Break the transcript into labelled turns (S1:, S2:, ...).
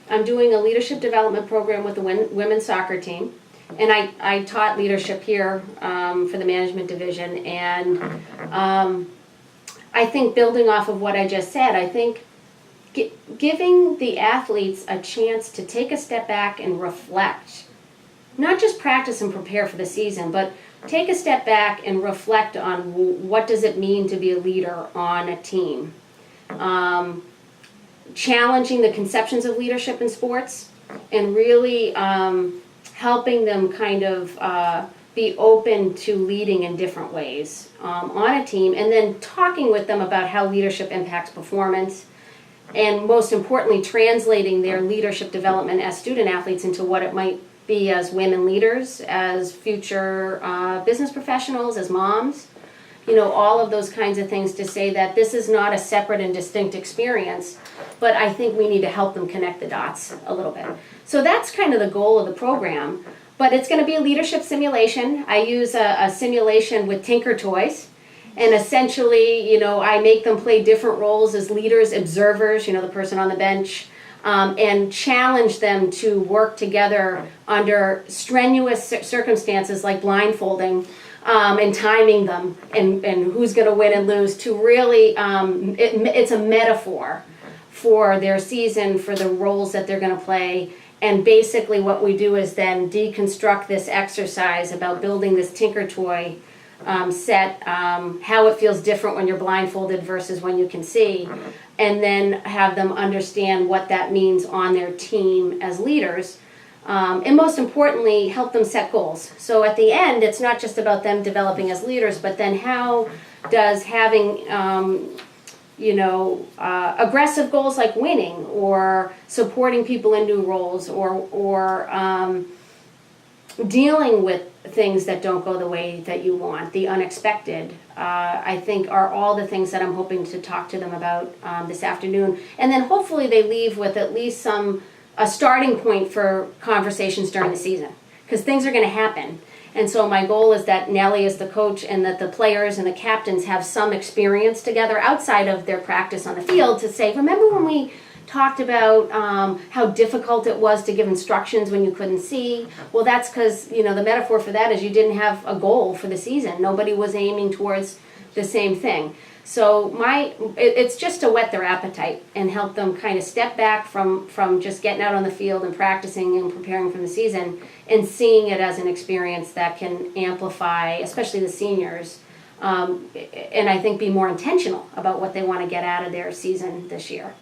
S1: I'm doing a leadership development program with the women's soccer team. And I taught leadership here for the management division. And I think building off of what I just said, I think giving the athletes a chance to take a step back and reflect, not just practice and prepare for the season, but take a step back and reflect on what does it mean to be a leader on a team. Challenging the conceptions of leadership in sports and really helping them kind of be open to leading in different ways on a team, and then talking with them about how leadership impacts performance, and most importantly, translating their leadership development as student athletes into what it might be as women leaders, as future business professionals, as moms. You know, all of those kinds of things to say that this is not a separate and distinct experience, but I think we need to help them connect the dots a little bit. So that's kind of the goal of the program, but it's going to be a leadership simulation. I use a simulation with Tinker Toys, and essentially, you know, I make them play different roles as leaders, observers, you know, the person on the bench, and challenge them to work together under strenuous circumstances like blindfolding, and timing them, and who's going to win and lose, to really, it's a metaphor for their season, for the roles that they're going to play. And basically what we do is then deconstruct this exercise about building this Tinker Toy set, how it feels different when you're blindfolded versus when you can see, and then have them understand what that means on their team as leaders. And most importantly, help them set goals. So at the end, it's not just about them developing as leaders, but then how does having, aggressive goals like winning or supporting people in new roles, or dealing with things that don't go the way that you want, the unexpected, I think are all the things that I'm hoping to talk to them about this afternoon. And then hopefully they leave with at least a starting point for conversations during the season, because things are going to happen. And so my goal is that Nellie is the coach and that the players and the captains have some experience together outside of their practice on the field to say, remember when we talked about how difficult it was to give instructions when you couldn't see? Well, that's because, you know, the metaphor for that is you didn't have a goal for the season. Nobody was aiming towards the same thing. So it's just to whet their appetite and help them kind of step back from just getting out on the field and practicing and preparing for the season, and seeing it as an experience that can amplify, especially the seniors, and I think be more intentional about what they want to get out of their season this year.